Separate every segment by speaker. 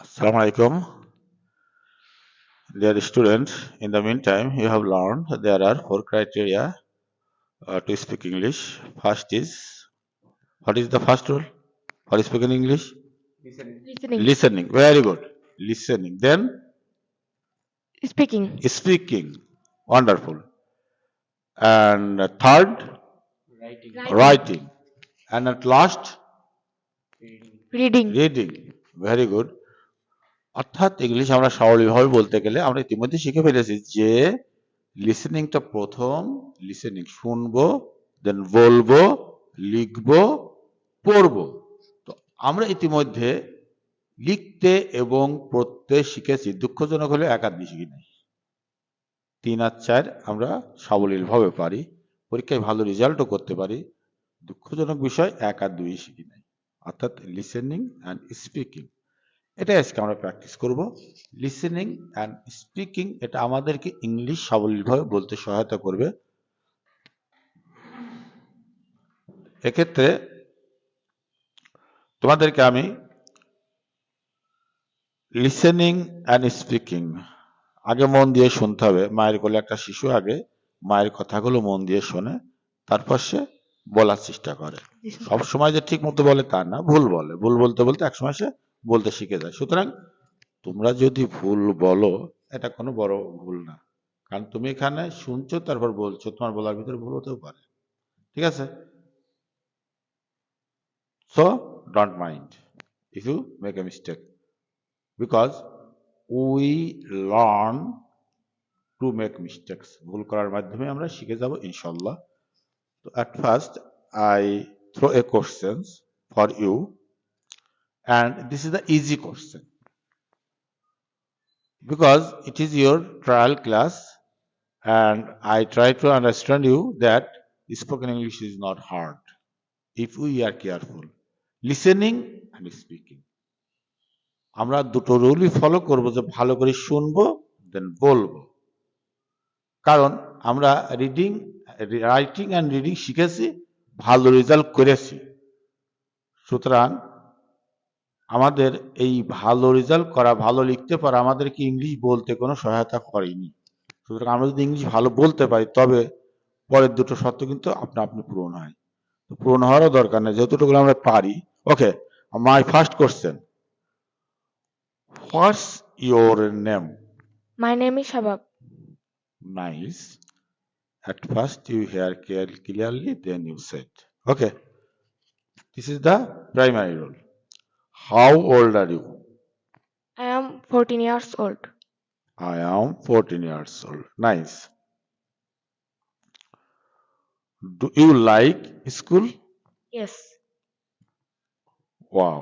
Speaker 1: Assalamu alaikum, dear students. In the meantime, you have learned there are four criteria to speak English. First is, what is the first rule for speaking English?
Speaker 2: Listening.
Speaker 1: Listening. Very good. Listening. Then
Speaker 2: Speaking.
Speaker 1: speaking. Wonderful. And third,
Speaker 2: Writing.
Speaker 1: writing. And at last,
Speaker 2: Reading.
Speaker 1: reading. Very good. অর্থাৎ English আমরা সাবলীলভাবে বলতে গেলে আমরা ইতিমধ্যে শিখে ফেলেছি যে লিসেনিংটা প্রথম লিসেনিং শুনবো, দেন বলবো, লিখবো, পড়বো। তো আমরা ইতিমধ্যে লিখতে এবং পড়তে শিখেছি, দুঃখজনক হলে 1 আর 2 শিখি নাই। 3 আর 4 আমরা সাবলীলভাবে পারি, পরীক্ষায় ভালো রেজাল্টও করতে পারি। দুঃখজনক বিষয় 1 আর 2 শিখি নাই, অর্থাৎ লিসেনিং অ্যান্ড স্পিকিং। এটাই আজকে আমরা প্র্যাকটিস করব। লিসেনিং অ্যান্ড স্পিকিং এটা আমাদেরকে ইংলিশ সাবলীলভাবে বলতে সহায়তা করবে। এক্ষেত্রে তোমাদেরকে আমি লিসেনিং অ্যান্ড স্পিকিং আগে মন দিয়ে শুনতে হবে। মায়ের কোলে একটা শিশু আগে মায়ের কথাগুলো মন দিয়ে শোনে, তারপর সে বলার চেষ্টা করে। সব সময় যে ঠিক মতো বলে তা না, ভুল বলে। ভুল বলতে বলতে একসময় সে বলতে শিখে যায়। সুতরাং তোমরা যদি ভুল বলো এটা কোনো বড় ভুল না, কারণ তুমি এখানে শুনছো তারপর বলছো, তোমার বলার ভিতরে ভুল হতেও পারে। ঠিক আছে? So don't mind if you make a mistake, because we learn to make mistakes. ভুল করার মাধ্যমে আমরা শিখে যাব ইনশাআল্লাহ। So at first I throw a questions for you, and this is the easy question because it is your trial class, and I try to understand you that spoken English is not hard if we are careful. Listening and speaking. আমরা দুটো রুলই follow করব, যে ভালো করে শুনবো দেন বলবো। কারণ আমরা রাইটিং অ্যান্ড রিডিং শিখেছি, ভালো রেজাল্ট করেছি। সুতরাং আমাদের এই ভালো রেজাল্ট করা, ভালো লিখতে পারা আমাদেরকে ইংলিশ বলতে কোনো সহায়তা করেনি। সুতরাং আমরা যদি ইংলিশ ভালো বলতে পারি তবে পরের দুটো শর্ত কিন্তু আপনা আপনি পূরণ হয়। পূরণ হওয়ারও দরকার নেই, যেহেতুটুকু আমরা পারি। Okay, my first question, what's your name?
Speaker 2: My name is Shabab.
Speaker 1: Nice. At first you hear clearly, then you said. Okay, this is the primary role. How old are you?
Speaker 2: I am 14 years old.
Speaker 1: I am 14 years old. Nice. Do you like school?
Speaker 2: Yes.
Speaker 1: Wow.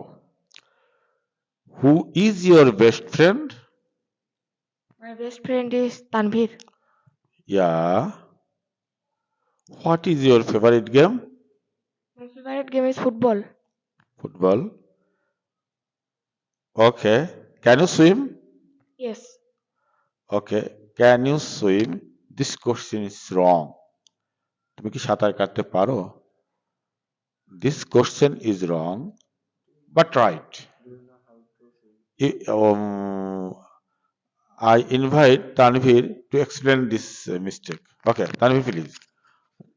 Speaker 1: Who is your best friend?
Speaker 2: My best friend is Tanvir.
Speaker 1: Yeah. What is your favorite game?
Speaker 2: My favorite game is football.
Speaker 1: Football. Okay. Can you swim?
Speaker 2: Yes.
Speaker 1: Okay. Can you swim? This question is wrong. তুমি কি সাঁতার কাটতে পারো? This question is wrong, but right. I invite Tanvir to explain this mistake. Okay, Tanvir, please.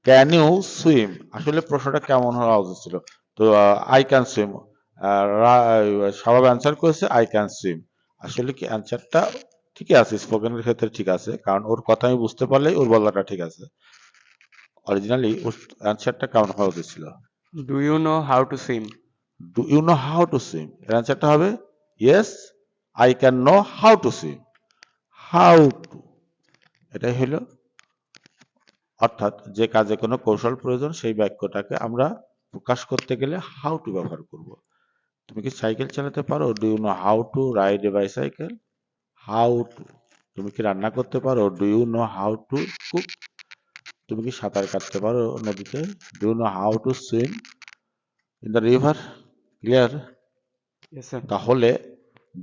Speaker 1: Can you swim? আসলে প্রশ্নটা কেমন হওয়া উচিত ছিল? তো I can swim. সবাই অ্যান্সার করেছে I can swim. আসলে কি অ্যান্সারটা ঠিকই আছে, স্পোকেনের ক্ষেত্রে ঠিক আছে, কারণ ওর কথা আমি বুঝতে পারলেই ওর বলাটা ঠিক আছে। অরিজিনালি ওর অ্যান্সারটা কেমন হওয়া উচিত ছিল?
Speaker 3: Do you know how to swim?
Speaker 1: Do you know how to swim? এর অ্যান্সারটা হবে yes, I can know how to swim. How to, এটাই হলো, অর্থাৎ যে কাজে কোনো কৌশল প্রয়োজন সেই বাক্যটাকে আমরা প্রকাশ করতে গেলে হাউ টু ব্যবহার করব। তুমি কি সাইকেল চালাতে পারো? Do you know how to ride a bicycle? How to. তুমি কি রান্না করতে পারো? Do you know how to cook? তুমি কি সাঁতার কাটতে পারো নদীতে? Do you know how to swim in the river? Clear?
Speaker 3: Yes, sir.
Speaker 1: তাহলে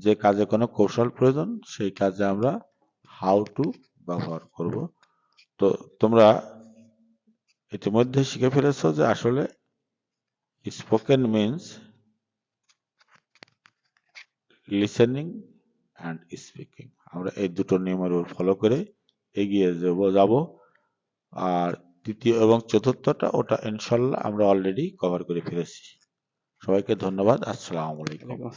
Speaker 1: যে কাজে কোনো কৌশল প্রয়োজন সেই কাজে আমরা হাউ টু ব্যবহার করব। তো তোমরা ইতিমধ্যে শিখে ফেলেছো যে আসলে spoken means listening and speaking. আমরা এই দুটো নিয়মের উপর ফলো করে এগিয়ে যাব। আর তৃতীয় এবং চতুর্থটা ওটা ইনশাল্লাহ আমরা অলরেডি কভার করে ফেলেছি। সবাইকে ধন্যবাদ। আসসালামু আলাইকুম।
Speaker 3: ওয়ালাইকুম